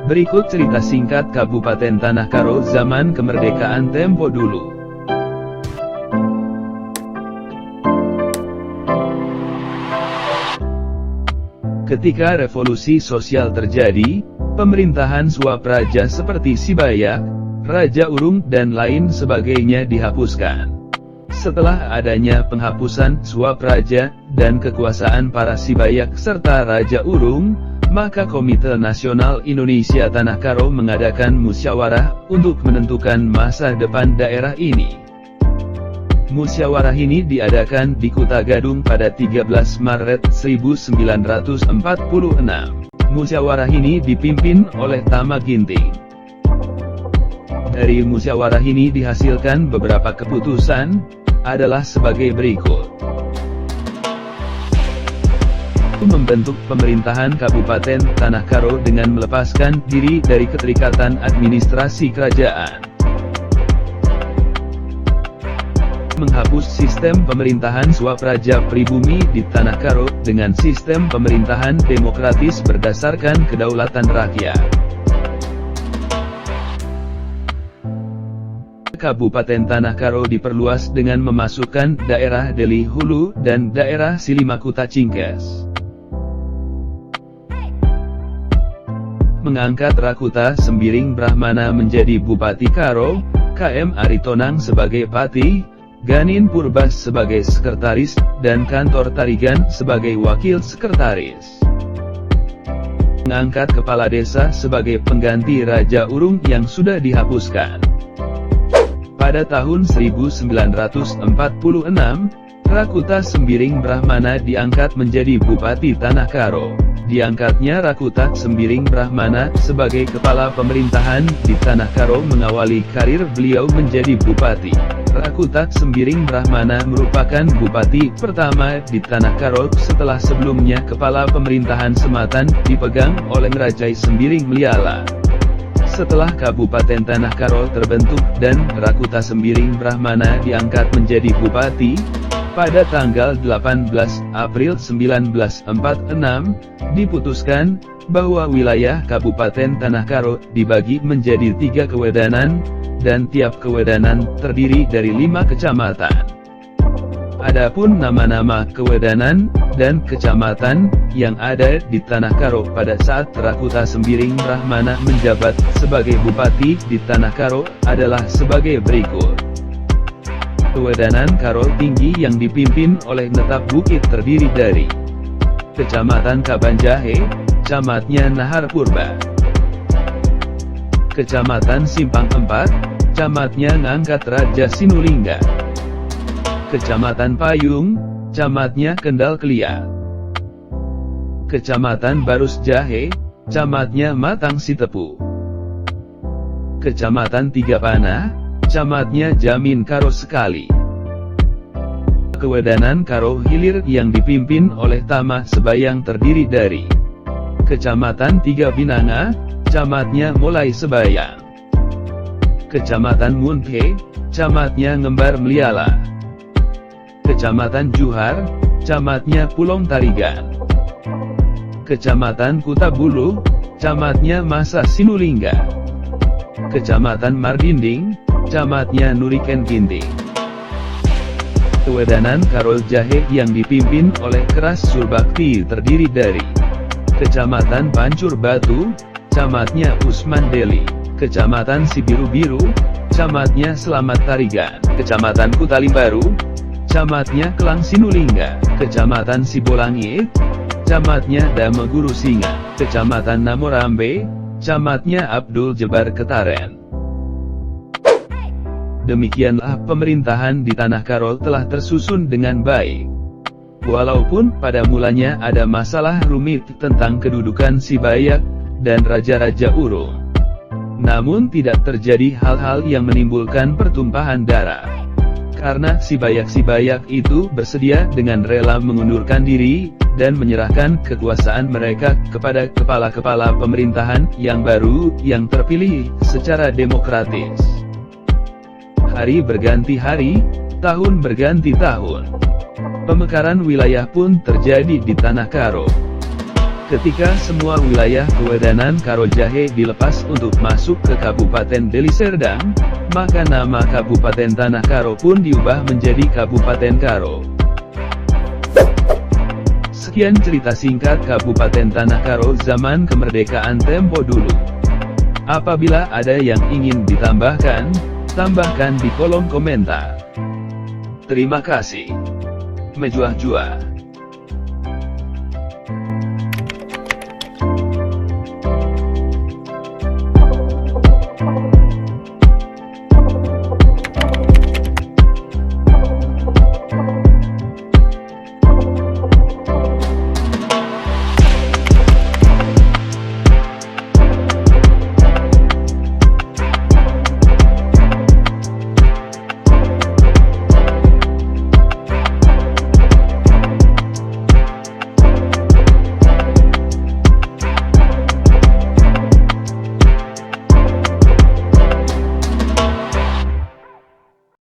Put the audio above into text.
Berikut cerita singkat Kabupaten Tanah Karo zaman kemerdekaan tempo dulu. Ketika revolusi sosial terjadi, pemerintahan Swapraja seperti Sibayak, Raja Urung dan lain sebagainya dihapuskan. Setelah adanya penghapusan Swapraja dan kekuasaan para Sibayak serta Raja Urung, maka Komite Nasional Indonesia Tanah Karo mengadakan musyawarah untuk menentukan masa depan daerah ini. Musyawarah ini diadakan di Kuta Gadung pada 13 Maret 1946. Musyawarah ini dipimpin oleh Tama Ginting. Dari musyawarah ini dihasilkan beberapa keputusan, adalah sebagai berikut. Membentuk pemerintahan Kabupaten Tanah Karo dengan melepaskan diri dari keterikatan administrasi kerajaan. Menghapus sistem pemerintahan Swapraja pribumi di Tanah Karo dengan sistem pemerintahan demokratis berdasarkan kedaulatan rakyat. Kabupaten Tanah Karo diperluas dengan memasukkan daerah Deli Hulu dan daerah Silimakuta Cingkes. Mengangkat Rakuta Sembiring Brahmana menjadi Bupati Karo, KM Aritonang sebagai Pati, Ganin Purbas sebagai Sekretaris, dan Kantor Tarigan sebagai Wakil Sekretaris. Mengangkat Kepala Desa sebagai pengganti Raja Urung yang sudah dihapuskan. Pada tahun 1946, Rakuta Sembiring Brahmana diangkat menjadi Bupati Tanah Karo. Diangkatnya Rakuta Sembiring Brahmana sebagai kepala pemerintahan di Tanah Karo mengawali karir beliau menjadi Bupati. Rakuta Sembiring Brahmana merupakan Bupati pertama di Tanah Karo setelah sebelumnya kepala pemerintahan Sematan dipegang oleh Rajai Sembiring Meliala. Setelah Kabupaten Tanah Karo terbentuk dan Rakuta Sembiring Brahmana diangkat menjadi Bupati, pada tanggal 18 April 1946, diputuskan bahwa wilayah Kabupaten Tanah Karo dibagi menjadi 3 kewedanan, dan tiap kewedanan terdiri dari 5 kecamatan. Adapun nama-nama kewedanan dan kecamatan yang ada di Tanah Karo pada saat Rakuta Sembiring Brahmana menjabat sebagai Bupati di Tanah Karo adalah sebagai berikut. Kewedanan Karo Tinggi yang dipimpin oleh Netap Bukit terdiri dari Kecamatan Kabanjahe, camatnya Nahar Purba. Kecamatan Simpang 4, camatnya Ngangkat Raja Sinulingga. Kecamatan Payung, camatnya Kendal Keliat. Kecamatan Barus Jahe, camatnya Matang Sitepu. Kecamatan Tiga Panah, camatnya Jamin Karo Sekali. Kewedanan Karo Hilir yang dipimpin oleh Tama Sebayang terdiri dari Kecamatan Tiga Binanga, camatnya Mulai Sebayang. Kecamatan Munke, camatnya Ngembar Meliala. Kecamatan Juhar, camatnya Pulong Tarigan. Kecamatan Kutabulu, camatnya Masa Sinulingga. Kecamatan Mardinding, camatnya Nuriken Ginting. Kewedanan Karol Jahe yang dipimpin oleh Keras Surbakti terdiri dari Kecamatan Pancur Batu, camatnya Usman Deli. Kecamatan Sibiru-Biru, camatnya Selamat Tarigan. Kecamatan Kutalimbaru, camatnya Kelang Sinulingga. Kecamatan Sibolangit, camatnya Dameguru Singa. Kecamatan Namorambe, camatnya Abdul Jebar Ketaren. Demikianlah pemerintahan di Tanah Karo telah tersusun dengan baik. Walaupun pada mulanya ada masalah rumit tentang kedudukan Sibayak dan Raja-Raja Urung, namun tidak terjadi hal-hal yang menimbulkan pertumpahan darah. Karena Sibayak-Sibayak itu bersedia dengan rela mengundurkan diri, dan menyerahkan kekuasaan mereka kepada kepala-kepala pemerintahan yang baru, yang terpilih secara demokratis. Hari berganti hari, tahun berganti tahun. Pemekaran wilayah pun terjadi di Tanah Karo. Ketika semua wilayah kewedanan Karo Jahe dilepas untuk masuk ke Kabupaten Deli Serdang, maka nama Kabupaten Tanah Karo pun diubah menjadi Kabupaten Karo. Sekian cerita singkat Kabupaten Tanah Karo zaman kemerdekaan tempo dulu. Apabila ada yang ingin ditambahkan, tambahkan di kolom komentar. Terima kasih. Mejuah-juah.